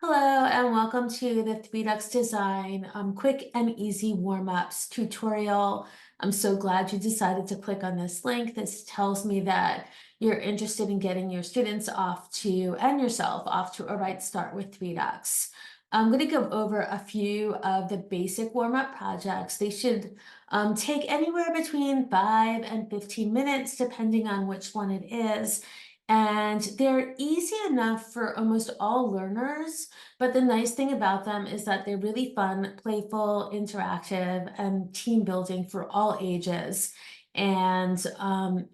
Hello and welcome to the 3DuxDesign quick and easy warm-ups tutorial. I'm so glad you decided to click on this link. This tells me that you're interested in getting your students off to, and yourself off to a right start with 3Dux. I'm going to go over a few of the basic warm-up projects. They should take anywhere between 5 and 15 minutes, depending on which one it is. And they're easy enough for almost all learners, but the nice thing about them is that they're really fun, playful, interactive, and team building for all ages. And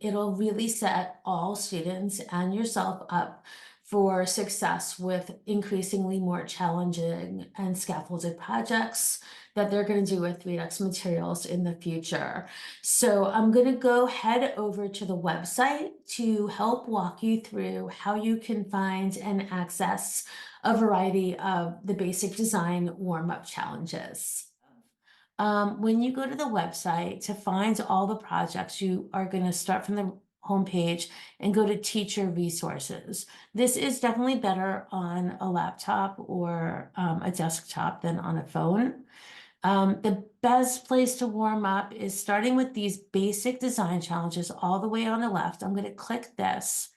it'll really set all students and yourself up for success with increasingly more challenging and scaffolded projects that they're going to do with 3Dux materials in the future. So I'm going to go head over to the website to help walk you through how you can find and access a variety of the basic design warm-up challenges. When you go to the website to find all the projects, you are going to start from the homepage and go to teacher resources. This is definitely better on a laptop or a desktop than on a phone. The best place to warm up is starting with these basic design challenges all the way on the left. I'm going to click this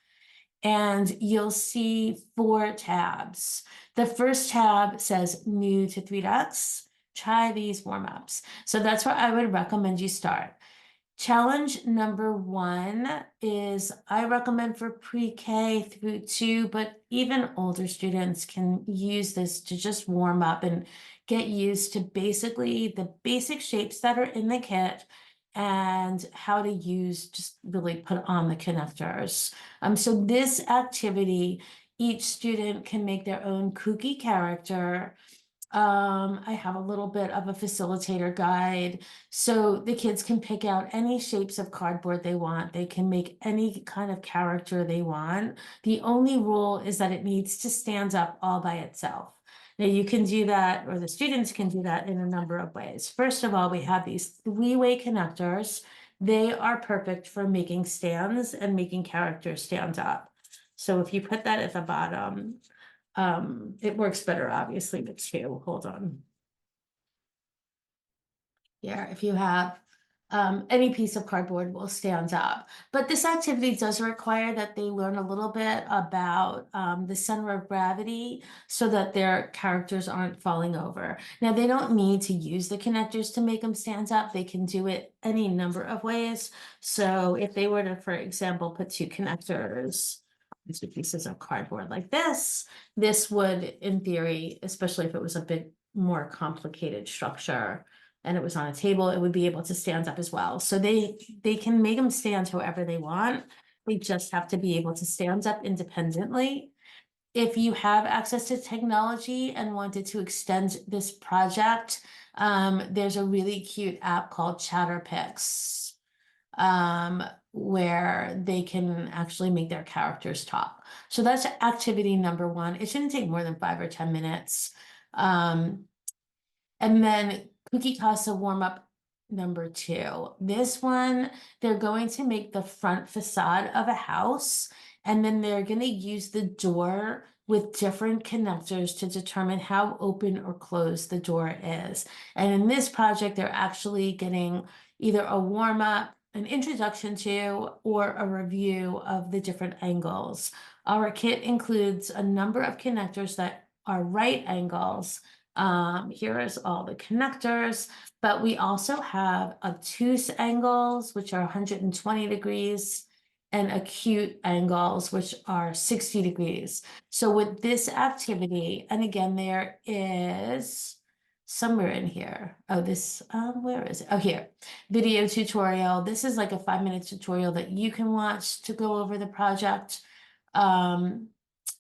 and you'll see 4 tabs. The first tab says new to 3Dux. Try these warm-ups. So that's where I would recommend you start. Challenge number 1 is I recommend for pre-K through 2, but even older students can use this to just warm up and get used to basically the basic shapes that are in the kit and how to use, just really put on the connectors. So this activity, each student can make their own Kooky character. I have a little bit of a facilitator guide, so the kids can pick out any shapes of cardboard they want. They can make any kind of character they want. The only rule is that it needs to stand up all by itself. Now you can do that, or the students can do that in a number of ways. First of all, we have these 3-way connectors. They are perfect for making stands and making characters stand up. So if you put that at the bottom, it works better, obviously, with 2. Hold on. Yeah, if you have any piece of cardboard will stand up. But this activity does require that they learn a little bit about the center of gravity so that their characters aren't falling over. Now, they don't need to use the connectors to make them stand up. They can do it any number of ways. So if they were to, for example, put 2 connectors, 2 pieces of cardboard like this would, in theory, especially if it was a bit more complicated structure, and it was on a table, it would be able to stand up as well. So they can make them stand however they want. They just have to be able to stand up independently. If you have access to technology and wanted to extend this project, there's a really cute app called Chatterpix, where they can actually make their characters talk. So that's activity number 1. It shouldn't take more than 5 or 10 minutes. And then Kooky Casa warm-up number 2. This one, they're going to make the front facade of a house, and then they're going to use the door with different connectors to determine how open or closed the door is. And in this project, they're actually getting either a warm-up, an introduction to, or a review of the different angles. Our kit includes a number of connectors that are right angles. Here is all the connectors, but we also have obtuse angles, which are 120 degrees, and acute angles, which are 60 degrees. So with this activity, and again, there is somewhere in here. Oh, this, where is it? Oh, here, video tutorial. This is like a 5-minute tutorial that you can watch to go over the project. And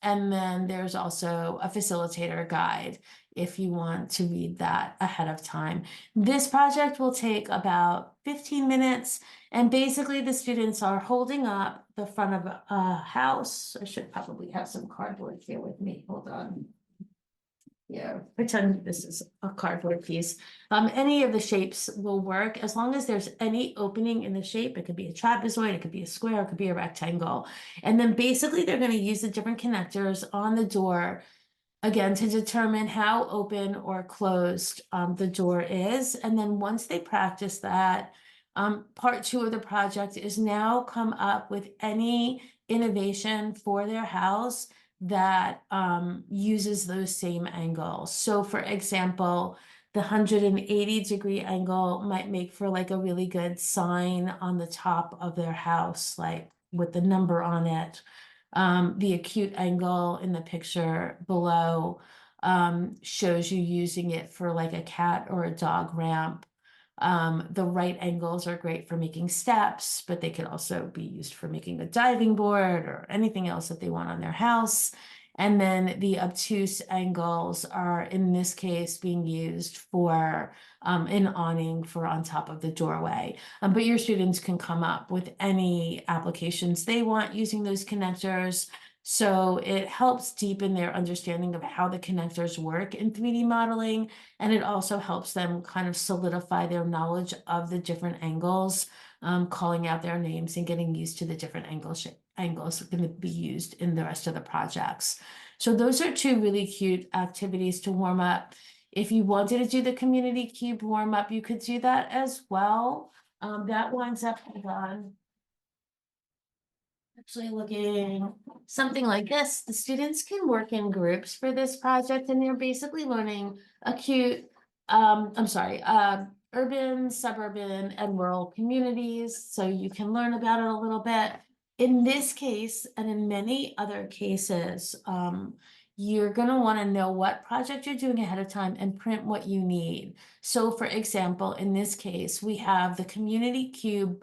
then there's also a facilitator guide if you want to read that ahead of time. This project will take about 15 minutes, and basically the students are holding up the front of a house. I should probably have some cardboard here with me. Hold on. Yeah, pretend this is a cardboard piece. Any of the shapes will work as long as there's any opening in the shape. It could be a trapezoid, it could be a square, it could be a rectangle. And then basically they're going to use the different connectors on the door again, to determine how open or closed the door is. And then once they practice that, part two of the project is now come up with any innovation for their house that uses those same angles. So for example, the 180-degree angle might make for like a really good sign on the top of their house, like with the number on it. The acute angle in the picture below shows you using it for like a cat or a dog ramp. The right angles are great for making steps, but they could also be used for making a diving board or anything else that they want on their house. And then the obtuse angles are, in this case, being used for an awning for on top of the doorway. But your students can come up with any applications they want using those connectors. So it helps deepen their understanding of how the connectors work in 3D modeling. And it also helps them kind of solidify their knowledge of the different angles, calling out their names and getting used to the different angles that are going to be used in the rest of the projects. So those are two really cute activities to warm up. If you wanted to do the community cube warm up, you could do that as well. That winds up on actually looking something like this. The students can work in groups for this project, and they're basically learning acute, urban, suburban, and rural communities. So you can learn about it a little bit. In this case, and in many other cases, you're going to want to know what project you're doing ahead of time and print what you need. So for example, in this case, we have the community cube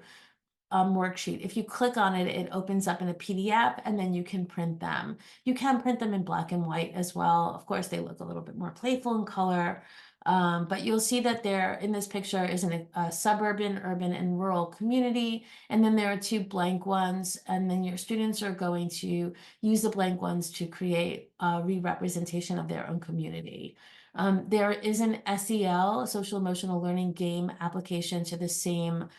worksheet. If you click on it, it opens up in a PDF and then you can print them. You can print them in black and white as well. Of course, they look a little bit more playful in color, but you'll see that there in this picture is a suburban, urban, and rural community. And then there are two blank ones. And then your students are going to use the blank ones to create a re-representation of their own community. There is an SEL, social emotional learning game application to the same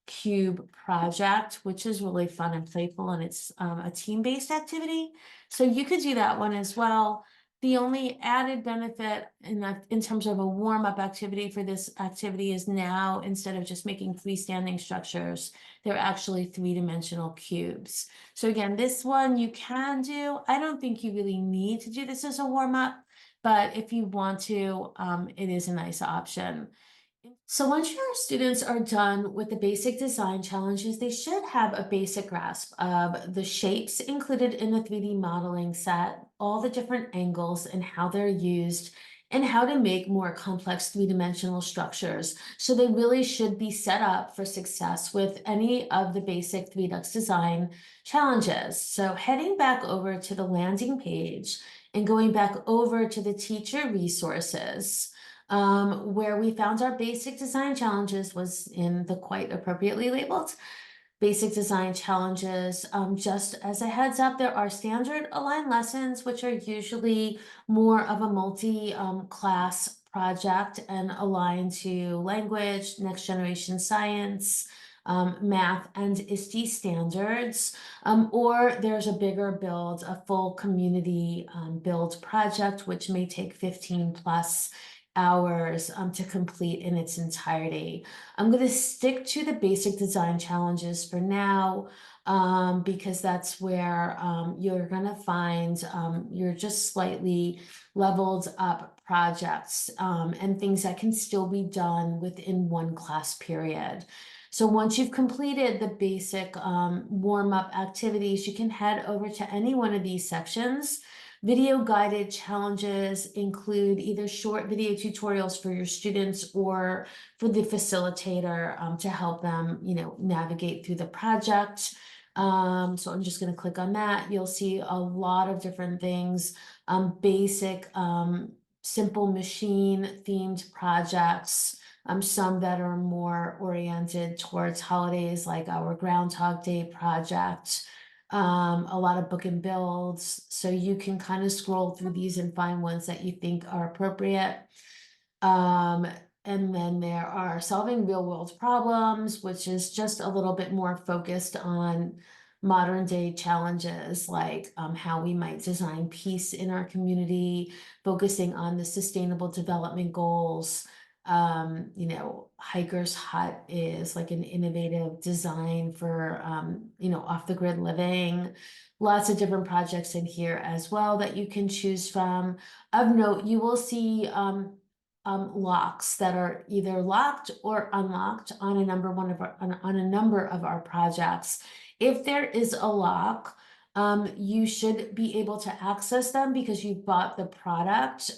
cube project, which is really fun and playful, and it's a team-based activity. So you could do that one as well. The only added benefit in terms of a warm-up activity for this activity is now, instead of just making freestanding structures, they're actually three-dimensional cubes. So again, this one you can do. I don't think you really need to do this as a warm-up, but if you want to, it is a nice option. So once your students are done with the basic design challenges, they should have a basic grasp of the shapes included in the 3D modeling set, all the different angles and how they're used, and how to make more complex three-dimensional structures. So they really should be set up for success with any of the basic 3DuxDesign challenges. So heading back over to the landing page and going back over to the teacher resources, where we found our basic design challenges was in the quite appropriately labeled basic design challenges. Just as a heads up, there are standard aligned lessons, which are usually more of a multi-class project and aligned to language, next generation science, math, and ISTE standards. Or there's a bigger build, a full community build project, which may take 15 plus hours to complete in its entirety. I'm going to stick to the basic design challenges for now, because that's where you're going to find your just slightly leveled up projects and things that can still be done within one class period. So once you've completed the basic warm-up activities, you can head over to any one of these sections. Video guided challenges include either short video tutorials for your students or for the facilitator to help them, navigate through the project. So I'm just going to click on that. You'll see a lot of different things, basic, simple machine themed projects, some that are more oriented towards holidays, like our Groundhog Day project. A lot of book and builds. So you can kind of scroll through these and find ones that you think are appropriate. And then there are solving real world problems, which is just a little bit more focused on modern day challenges like how we might design peace in our community, focusing on the sustainable development goals. Hiker's Hut is like an innovative design for, off the grid living. Lots of different projects in here as well that you can choose from. Of note, you will see locks that are either locked or unlocked on a number of our projects. If there is a lock, you should be able to access them because you've bought the product.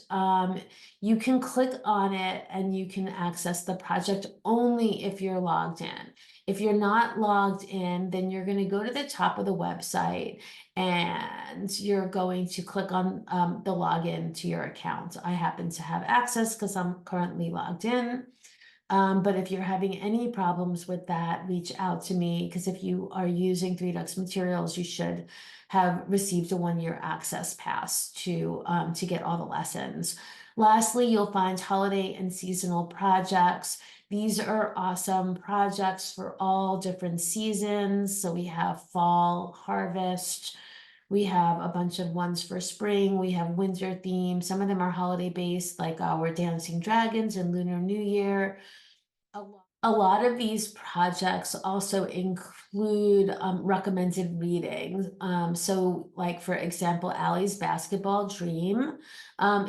You can click on it and you can access the project only if you're logged in. If you're not logged in, then you're going to go to the top of the website and you're going to click on the login to your account. I happen to have access because I'm currently logged in. But if you're having any problems with that, reach out to me, because if you are using 3Dux materials, you should have received a 1-year access pass to get all the lessons. Lastly, you'll find holiday and seasonal projects. These are awesome projects for all different seasons. So we have fall, harvest. We have a bunch of ones for spring. We have winter themes. Some of them are holiday based, like we're Dancing Dragons and Lunar New Year. A lot of these projects also include recommended reading. So like, for example, Allie's Basketball Dream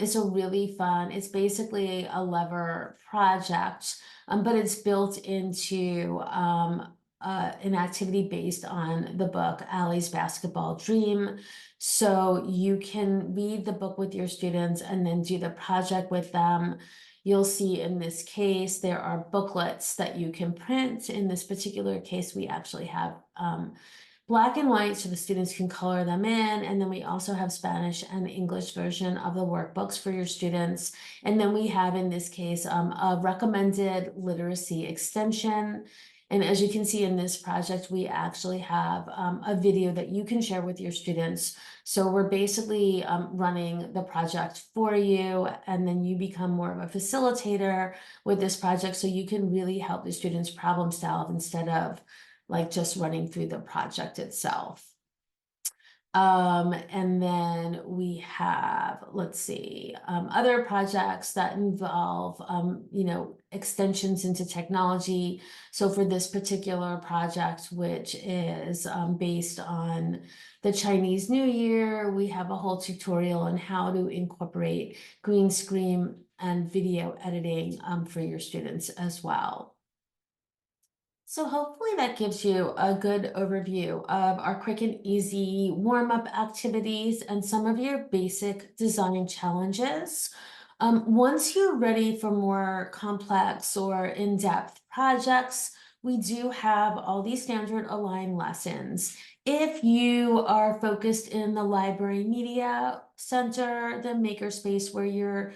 is a really fun, it's basically a lever project, but it's built into an activity based on the book Allie's Basketball Dream. So you can read the book with your students and then do the project with them. You'll see in this case, there are booklets that you can print. In this particular case, we actually have black and white so the students can color them in. And then we also have Spanish and English version of the workbooks for your students. And then we have, in this case, a recommended literacy extension. And as you can see in this project, we actually have a video that you can share with your students. So we're basically running the project for you, and then you become more of a facilitator with this project, so you can really help the students problem solve instead of like just running through the project itself. And then we have, let's see, other projects that involve, extensions into technology. So for this particular project, which is based on the Chinese New Year, we have a whole tutorial on how to incorporate green screen and video editing for your students as well. So hopefully that gives you a good overview of our quick and easy warm-up activities and some of your basic design challenges. Once you're ready for more complex or in-depth projects, we do have all these standard Align lessons. If you are focused in the Library Media Center, the makerspace where you're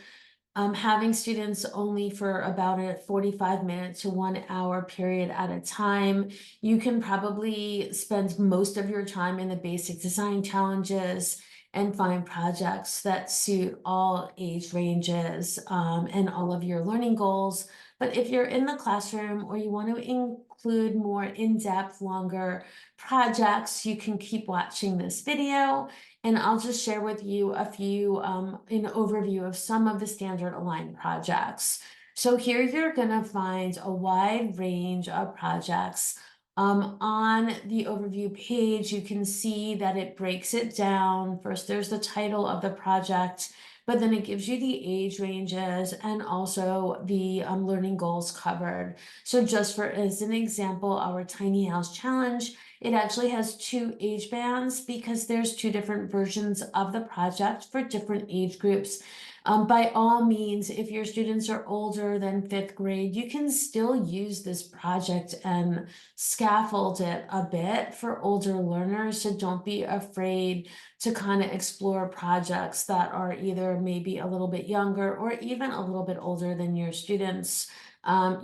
having students only for about a 45-minute to 1 hour period at a time, you can probably spend most of your time in the basic design challenges and find projects that suit all age ranges and all of your learning goals. But if you're in the classroom or you want to include more in-depth, longer projects, you can keep watching this video. And I'll just share with you a few, an overview of some of the standard Align projects. So here you're gonna find a wide range of projects. On the overview page, you can see that it breaks it down. First, there's the title of the project, but then it gives you the age ranges and also the learning goals covered. So just as an example, our Tiny House Challenge, it actually has 2 age bands because there's 2 different versions of the project for different age groups. By all means, if your students are older than 5th grade, you can still use this project and scaffold it a bit for older learners. So don't be afraid to kind of explore projects that are either maybe a little bit younger or even a little bit older than your students.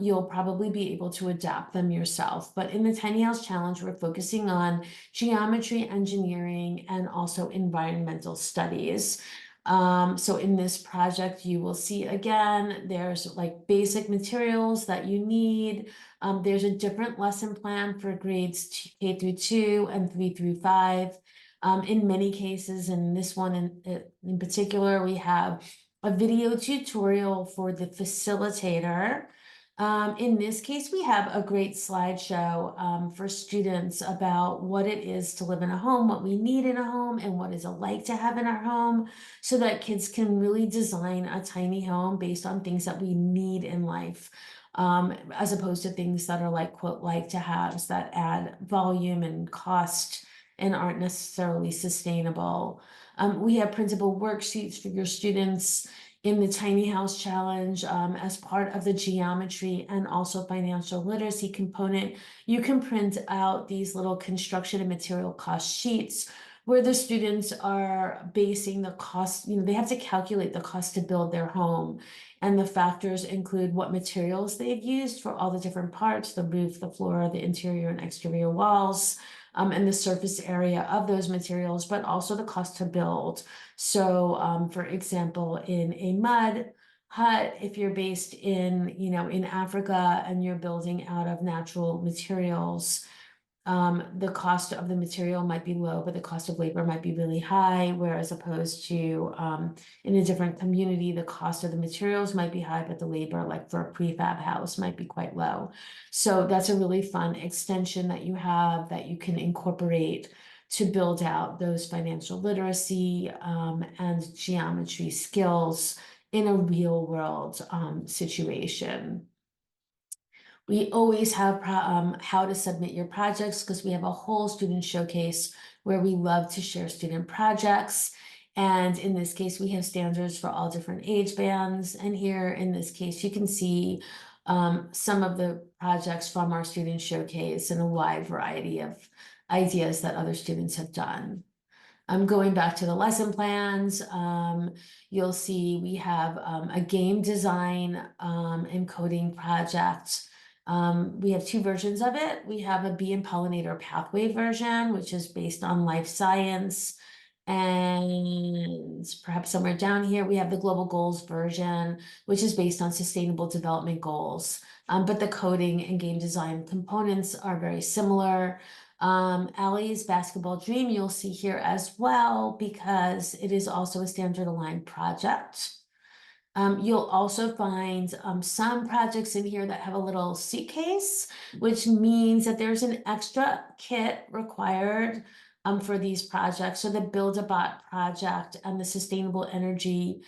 You'll probably be able to adapt them yourself. But in the Tiny House Challenge, we're focusing on geometry, engineering, and also environmental studies. So in this project, you will see again, there's like basic materials that you need. There's a different lesson plan for grades K through 2 and 3 through 5. In many cases, in this one in particular, we have a video tutorial for the facilitator. In this case, we have a great slideshow for students about what it is to live in a home, what we need in a home, and what is it like to have in our home, so that kids can really design a tiny home based on things that we need in life, as opposed to things that are like, quote, like to haves that add volume and cost and aren't necessarily sustainable. We have printable worksheets for your students in the tiny house challenge as part of the geometry and also financial literacy component. You can print out these little construction and material cost sheets where the students are basing the cost, they have to calculate the cost to build their home. And the factors include what materials they've used for all the different parts, the roof, the floor, the interior and exterior walls, and the surface area of those materials, but also the cost to build. So, for example, in a mud hut, if you're based in Africa and you're building out of natural materials, the cost of the material might be low, but the cost of labor might be really high, whereas opposed to in a different community, the cost of the materials might be high, but the labor, like for a prefab house, might be quite low. So that's a really fun extension that you have that you can incorporate to build out those financial literacy and geometry skills in a real world situation. We always have how to submit your projects because we have a whole student showcase where we love to share student projects. And in this case, we have standards for all different age bands. And here in this case, you can see some of the projects from our student showcase and a wide variety of ideas that other students have done. Going back to the lesson plans, you'll see we have a game design and coding project. We have two versions of it. We have a bee and pollinator pathway version, which is based on life science. And perhaps somewhere down here, we have the global goals version, which is based on sustainable development goals. But the coding and game design components are very similar. Allie's basketball dream you'll see here as well because it is also a standard aligned project. You'll also find some projects in here that have a little suitcase, which means that there's an extra kit required for these projects. So the Build-A-Bot project and the Sustainable Energy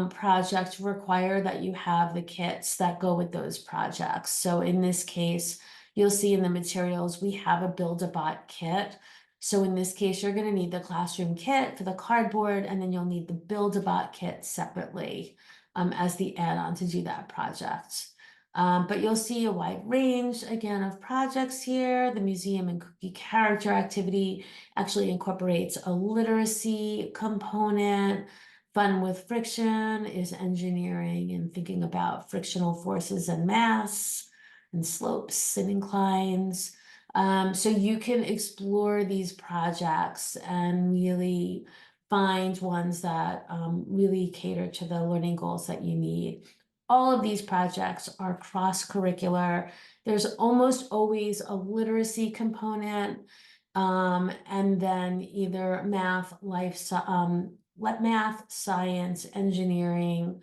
project require that you have the kits that go with those projects. So in this case, you'll see in the materials, we have a Build-A-Bot kit. So in this case, you're going to need the classroom kit for the cardboard, and then you'll need the Build-A-Bot kit separately as the add-on to do that project. But you'll see a wide range, again, of projects here. The museum and Kooky Character activity actually incorporates a literacy component. Fun with friction is engineering and thinking about frictional forces and mass and slopes and inclines. So you can explore these projects and really find ones that really cater to the learning goals that you need. All of these projects are cross-curricular. There's almost always a literacy component, and then either math, math, science, engineering.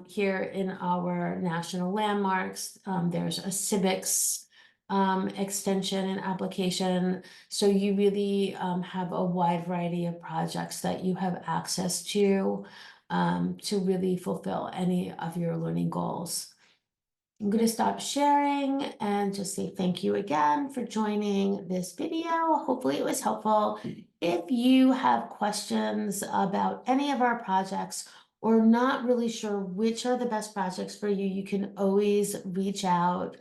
Here in our national landmarks, there's a civics extension and application. So you really have a wide variety of projects that you have access to really fulfill any of your learning goals. I'm going to stop sharing and just say thank you again for joining this video. Hopefully it was helpful. If you have questions about any of our projects or not really sure which are the best projects for you, you can always reach out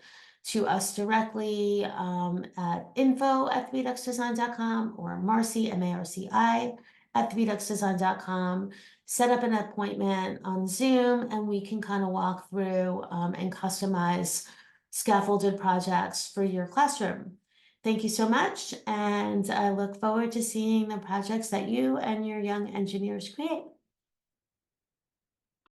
to us directly at info@3duxdesign.com or Marcy, M-A-R-C-I, at 3duxdesign.com. Set up an appointment on Zoom and we can kind of walk through and customize scaffolded projects for your classroom. Thank you so much, and I look forward to seeing the projects that you and your young engineers create.